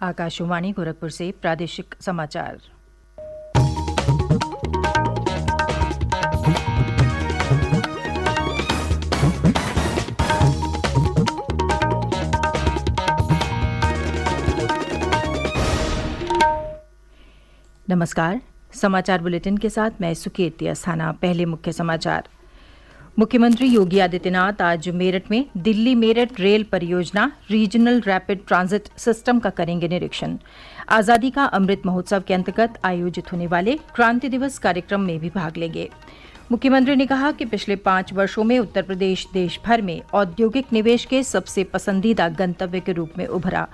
आकाशवाणी गोरखपुर से प्रादेशिक समाचार। नमस्कार। समाचार बुलेटिन के साथ मैं सुकीर्ति अस्थाना। पहले मुख्य समाचार। मुख्यमंत्री योगी आदित्यनाथ आज मेरठ में दिल्ली मेरठ रेल परियोजना रीजनल रैपिड ट्रांजिट सिस्टम का करेंगे निरीक्षण। आजादी का अमृत महोत्सव के अंतर्गत आयोजित होने वाले क्रांति दिवस कार्यक्रम में भी भाग लेंगे। मुख्यमंत्री ने कहा कि पिछले 5 वर्षों में उत्तर प्रदेश देश भर में औद्योगिक निवेश के सबसे पसंदीदा गंतव्य के रूप में उभरा।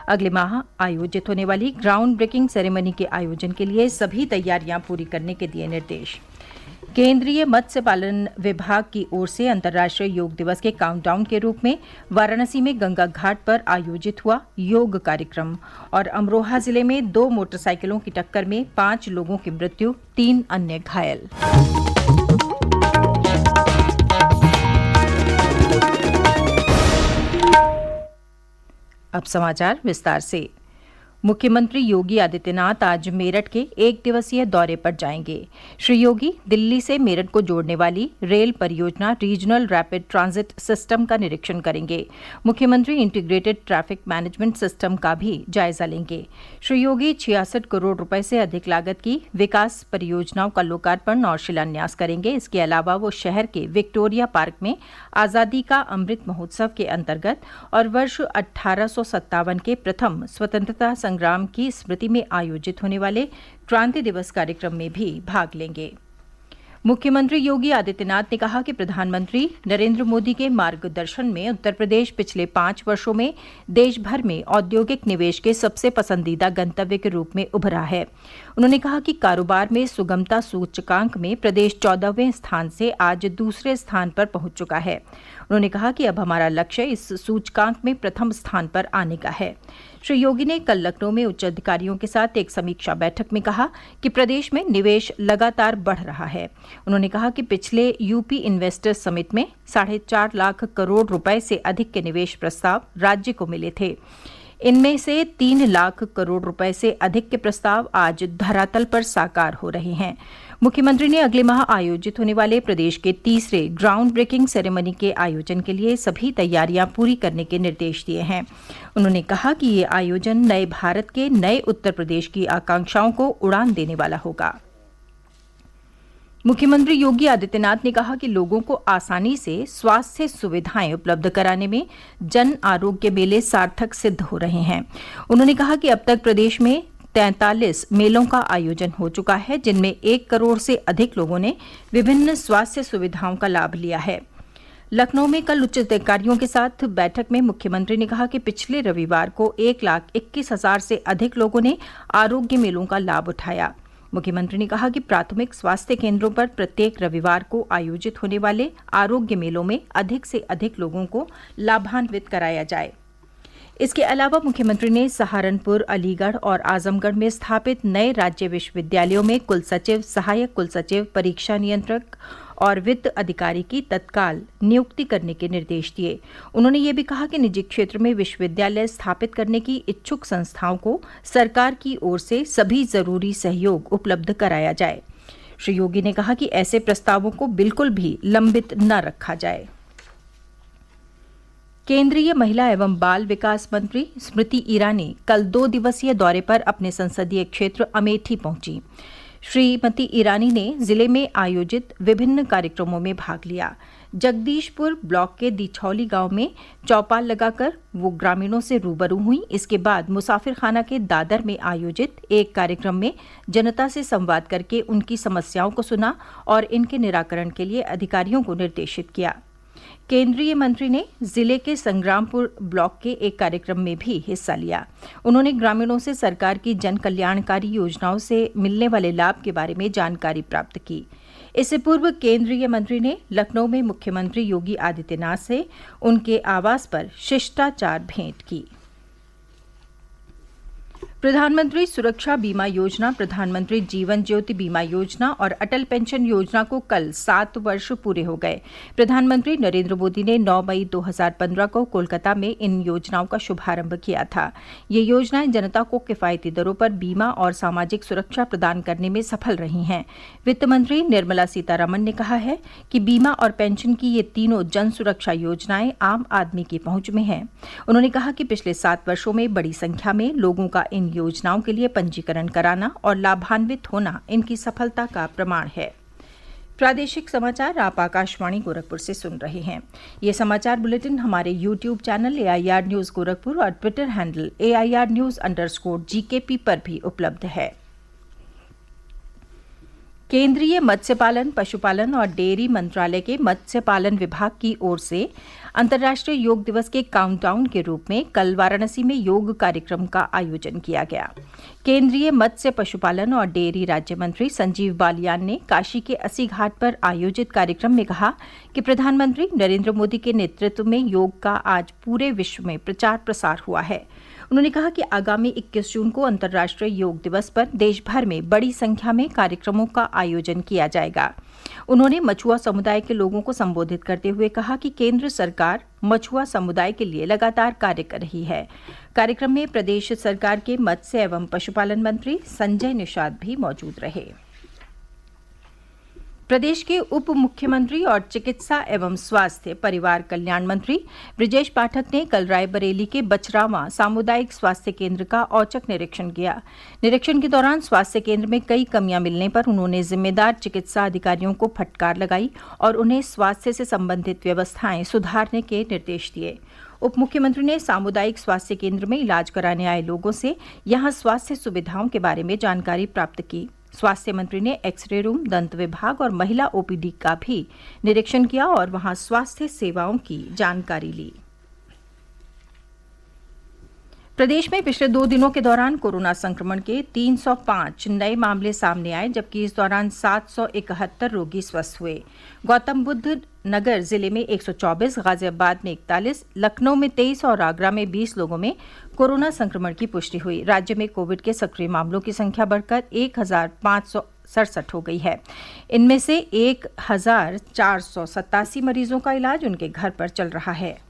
अगले माह आयोजित होने वाली ग्राउंड ब्रेकिंग सेरेमनी के आयोजन के लिए सभी तैयारियां पूरी करने के दिए निर्देश। केंद्रीय मत्स्य पालन विभाग की ओर से अंतर्राष्ट्रीय योग दिवस के काउंटडाउन के रूप में वाराणसी में गंगा घाट पर आयोजित हुआ योग कार्यक्रम। और अमरोहा जिले में 2 मोटरसाइकिलों की टक्कर में 5 लोगों की मृत्यु, 3 अन्य घायल। अब समाचार विस्तार से। मुख्यमंत्री योगी आदित्यनाथ आज मेरठ के 1 दिवसीय दौरे पर जाएंगे। श्री योगी दिल्ली से मेरठ को जोड़ने वाली रेल परियोजना रीजनल रैपिड ट्रांजिट सिस्टम का निरीक्षण करेंगे। मुख्यमंत्री इंटीग्रेटेड ट्रैफिक मैनेजमेंट सिस्टम का भी जायजा लेंगे। श्री योगी 66 करोड़ रुपए से अधिक लागत की विकास परियोजनाओं का लोकार्पण और शिलान्यास करेंगे। इसके अलावा वो शहर के विक्टोरिया पार्क में आजादी का अमृत महोत्सव के अंतर्गत और वर्ष 1857 के प्रथम स्वतंत्रता संग्राम की स्मृति में आयोजित होने वाले क्रांति दिवस कार्यक्रम में भी भाग लेंगे। मुख्यमंत्री योगी आदित्यनाथ ने कहा कि प्रधानमंत्री नरेंद्र मोदी के मार्गदर्शन में उत्तर प्रदेश पिछले 5 वर्षों में देश भर में औद्योगिक निवेश के सबसे पसंदीदा गंतव्य के रूप में उभरा है। उन्होंने कहा कि कारोबार में सुगमता सूचकांक में प्रदेश 14वें स्थान से आज दूसरे स्थान पर पहुंच चुका है। उन्होंने कहा कि अब हमारा लक्ष्य इस सूचकांक में प्रथम स्थान पर आने का है। श्री योगी ने कल लखनऊ में उच्च अधिकारियों के साथ एक समीक्षा बैठक में कहा कि प्रदेश में निवेश लगातार बढ़ रहा है। उन्होंने कहा कि पिछले यूपी इन्वेस्टर्स समिट में 4.5 लाख करोड़ रुपए से अधिक के निवेश प्रस्ताव राज्य को मिले थे। इनमें से 3 लाख करोड़ रुपए से अधिक के प्रस्ताव आज धरातल पर साकार हो रहे हैं। मुख्यमंत्री ने अगले माह आयोजित होने वाले प्रदेश के तीसरे ग्राउंड ब्रेकिंग सेरेमनी के आयोजन के लिए सभी तैयारियां पूरी करने के निर्देश दिए हैं। उन्होंने कहा कि ये आयोजन नए भारत के नए उत्तर प्रदेश की आकांक्षाओं को उड़ान देने वाला होगा। मुख्यमंत्री योगी आदित्यनाथ ने कहा कि लोगों को आसानी से स्वास्थ्य सुविधाएं उपलब्ध कराने में जन आरोग्य मेले सार्थक सिद्ध हो रहे हैं। उन्होंने कहा कि अब तक प्रदेश में 43 मेलों का आयोजन हो चुका है, जिनमें 1 करोड़ से अधिक लोगों ने विभिन्न स्वास्थ्य सुविधाओं का लाभ लिया है। लखनऊ में कल उच्च अधिकारियों के साथ बैठक में मुख्यमंत्री ने कहा कि पिछले रविवार को 1,21,000 से अधिक लोगों ने आरोग्य मेलों का लाभ उठाया। मुख्यमंत्री ने कहा कि प्राथमिक स्वास्थ्य केंद्रों पर प्रत्येक रविवार को आयोजित होने वाले आरोग्य मेलों में अधिक से अधिक लोगों को लाभान्वित कराया जाए। इसके अलावा मुख्यमंत्री ने सहारनपुर, अलीगढ़ और आजमगढ़ में स्थापित नए राज्य विश्वविद्यालयों में कुलसचिव, सहायक कुलसचिव, परीक्षा नियंत्रक और वित्त अधिकारी की तत्काल नियुक्ति करने के निर्देश दिए। उन्होंने ये भी कहा कि निजी क्षेत्र में विश्वविद्यालय स्थापित करने की इच्छुक संस्थाओं को सरकार की ओर से सभी जरूरी सहयोग उपलब्ध कराया जाए। श्री योगी ने कहा कि ऐसे प्रस्तावों को बिल्कुल भी लंबित न रखा जाए। केंद्रीय महिला एवं बाल विकास मंत्री स्मृति ईरानी कल 2 दिवसीय दौरे पर अपने संसदीय क्षेत्र अमेठी पहुंची। श्रीमती ईरानी ने जिले में आयोजित विभिन्न कार्यक्रमों में भाग लिया। जगदीशपुर ब्लॉक के दिछौली गांव में चौपाल लगाकर वो ग्रामीणों से रूबरू हुई। इसके बाद मुसाफिर खाना के दादर में आयोजित एक कार्यक्रम में जनता से संवाद करके उनकी समस्याओं को सुना और इनके निराकरण के लिए अधिकारियों को निर्देशित किया। केंद्रीय मंत्री ने जिले के संग्रामपुर ब्लॉक के एक कार्यक्रम में भी हिस्सा लिया। उन्होंने ग्रामीणों से सरकार की जन कल्याणकारी योजनाओं से मिलने वाले लाभ के बारे में जानकारी प्राप्त की। इससे पूर्व केंद्रीय मंत्री ने लखनऊ में मुख्यमंत्री योगी आदित्यनाथ से उनके आवास पर शिष्टाचार भेंट की। प्रधानमंत्री सुरक्षा बीमा योजना, प्रधानमंत्री जीवन ज्योति बीमा योजना और अटल पेंशन योजना को कल 7 वर्ष पूरे हो गए। प्रधानमंत्री नरेंद्र मोदी ने 9 मई 2015 को कोलकाता में इन योजनाओं का शुभारंभ किया था। ये योजनाएं जनता को किफायती दरों पर बीमा और सामाजिक सुरक्षा प्रदान करने में सफल रही हैं। वित्त मंत्री निर्मला सीतारमण ने कहा है कि बीमा और पेंशन की ये तीनों जन सुरक्षा योजनाएं आम आदमी की पहुंच में हैं। उन्होंने कहा कि पिछले 7 वर्षों में बड़ी संख्या में लोगों का इन योजनाओं के लिए पंजीकरण कराना और लाभान्वित होना इनकी सफलता का प्रमाण है। प्रादेशिक समाचार आप आकाशवाणी गोरखपुर से सुन रहे हैं। ये समाचार बुलेटिन हमारे YouTube channel AIR news Gorakhpur और ट्विटर हैंडल AIR News_GKP पर भी उपलब्ध है। केंद्रीय मत्स्य पालन, पशुपालन और डेयरी मंत्रालय के मत्स्य पालन विभाग की ओर से अंतर्राष्ट्रीय योग दिवस के काउंटडाउन के रूप में कल वाराणसी में योग कार्यक्रम का आयोजन किया गया। केंद्रीय मत्स्य, पशुपालन और डेयरी राज्य मंत्री संजीव बालियान ने काशी के अस्सी घाट पर आयोजित कार्यक्रम में कहा कि प्रधानमंत्री नरेंद्र मोदी के नेतृत्व में योग का आज पूरे विश्व में प्रचार प्रसार हुआ है। उन्होंने कहा कि आगामी 21 जून को अंतर्राष्ट्रीय योग दिवस पर देश भर में बड़ी संख्या में कार्यक्रमों का आयोजन किया जाएगा। उन्होंने मछुआ समुदाय के लोगों को संबोधित करते हुए कहा कि केंद्र सरकार मछुआ समुदाय के लिए लगातार कार्य कर रही है। कार्यक्रम में प्रदेश सरकार के मत्स्य एवं पशुपालन मंत्री संजय निषाद भी मौजूद रहे। प्रदेश के उप मुख्यमंत्री और चिकित्सा एवं स्वास्थ्य परिवार कल्याण मंत्री ब्रजेश पाठक ने कल रायबरेली के बछरावा सामुदायिक स्वास्थ्य केंद्र का औचक निरीक्षण किया। निरीक्षण के दौरान स्वास्थ्य केंद्र में कई कमियां मिलने पर उन्होंने जिम्मेदार चिकित्सा अधिकारियों को फटकार लगाई और उन्हें स्वास्थ्य से संबंधित व्यवस्थाएं सुधारने के निर्देश दिए। उप मुख्यमंत्री ने सामुदायिक स्वास्थ्य केंद्र में इलाज कराने आए लोगों से यहां स्वास्थ्य सुविधाओं के बारे में जानकारी प्राप्त की। स्वास्थ्य मंत्री ने एक्सरे रूम, दंत विभाग और महिला ओपीडी का भी निरीक्षण किया और वहां स्वास्थ्य सेवाओं की जानकारी ली। प्रदेश में पिछले 2 दिनों के दौरान कोरोना संक्रमण के 305 नए मामले सामने आए, जबकि इस दौरान 771 रोगी स्वस्थ हुए। गौतम बुद्ध नगर जिले में 124, गाजियाबाद में 41, लखनऊ में 23 और आगरा में 20 लोगों में कोरोना संक्रमण की पुष्टि हुई। राज्य में कोविड के सक्रिय मामलों की संख्या बढ़कर 1567 हो गई है। इनमें से 1487 मरीजों का इलाज उनके घर पर चल रहा है।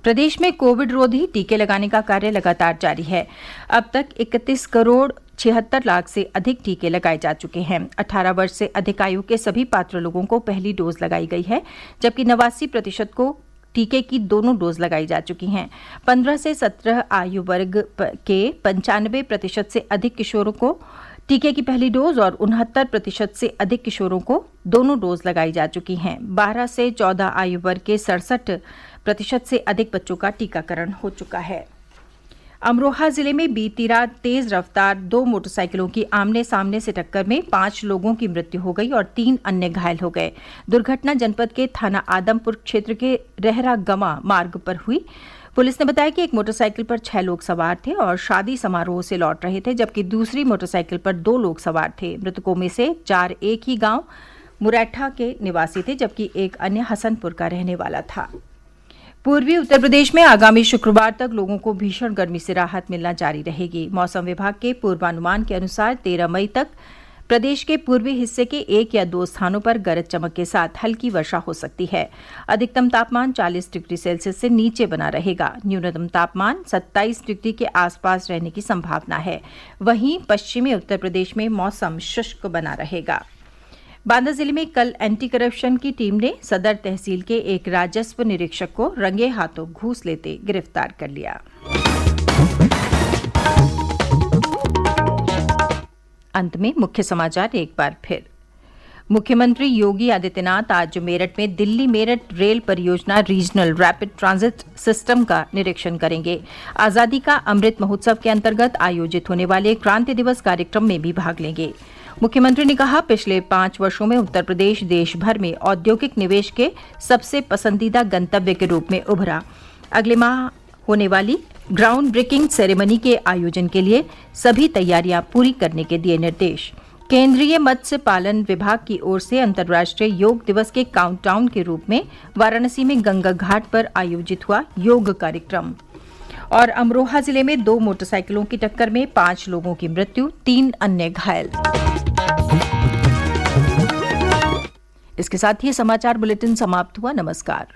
प्रदेश में कोविड रोधी टीके लगाने का कार्य लगातार जारी है। अब तक 31 करोड़ 76 लाख से अधिक टीके लगाए जा चुके हैं। 18 वर्ष से अधिक आयु के सभी पात्र लोगों को पहली डोज लगाई गई है, जबकि 89% को टीके की दोनों डोज लगाई जा चुकी हैं। 15 से 17 आयु वर्ग के 95% से अधिक किशोरों को टीके की पहली डोज और 69% से अधिक किशोरों को दोनों डोज लगाई जा चुकी हैं। 12 से 14 आयु वर्ग के 67% से अधिक बच्चों का टीकाकरण हो चुका है। अमरोहा जिले में बीती रात तेज रफ्तार 2 मोटरसाइकिलों की आमने सामने से टक्कर में 5 लोगों की मृत्यु हो गई और 3 अन्य घायल हो गए। दुर्घटना जनपद के थाना आदमपुर क्षेत्र के रहरा गमा मार्ग पर हुई। पुलिस ने बताया कि एक मोटरसाइकिल पर 6 लोग सवार थे और शादी समारोह से लौट रहे थे, जबकि दूसरी मोटरसाइकिल पर 2 लोग सवार थे। मृतकों में से 4 एक ही गांव मुरैठा के निवासी थे, जबकि एक अन्य हसनपुर का रहने वाला था। पूर्वी उत्तर प्रदेश में आगामी शुक्रवार तक लोगों को भीषण गर्मी से राहत मिलना जारी रहेगी। मौसम विभाग के पूर्वानुमान के अनुसार 13 मई तक प्रदेश के पूर्वी हिस्से के 1 या 2 स्थानों पर गरज चमक के साथ हल्की वर्षा हो सकती है। अधिकतम तापमान 40 डिग्री सेल्सियस से नीचे बना रहेगा। न्यूनतम तापमान 27 डिग्री के आसपास रहने की संभावना है। वहीं पश्चिमी उत्तर प्रदेश में मौसम शुष्क बना रहेगा। बांदा जिले में कल एंटी करप्शन की टीम ने सदर तहसील के एक राजस्व निरीक्षक को रंगे हाथों घूस लेते गिरफ्तार कर लिया। अंत में मुख्य समाचार एक बार फिर। मुख्यमंत्री योगी आदित्यनाथ आज मेरठ में दिल्ली मेरठ रेल परियोजना रीजनल रैपिड ट्रांजिट सिस्टम का निरीक्षण करेंगे। आजादी का अमृत महोत्सव के अंतर्गत आयोजित होने वाले क्रांति दिवस कार्यक्रम में भी भाग लेंगे। मुख्यमंत्री ने कहा, पिछले 5 वर्षों में उत्तर प्रदेश देश भर में औद्योगिक निवेश के सबसे पसंदीदा गंतव्य के रूप में उभरा। अगले माह होने वाली ग्राउंड ब्रेकिंग सेरेमनी के आयोजन के लिए सभी तैयारियां पूरी करने के दिए निर्देश। केंद्रीय मत्स्य पालन विभाग की ओर से अंतर्राष्ट्रीय योग दिवस के काउंटडाउन के रूप में वाराणसी में गंगा घाट पर आयोजित हुआ योग कार्यक्रम। और अमरोहा जिले में 2 मोटरसाइकिलों की टक्कर में 5 लोगों की मृत्यु, 3 अन्य घायल। इसके साथ ही समाचार बुलेटिन समाप्त हुआ। नमस्कार।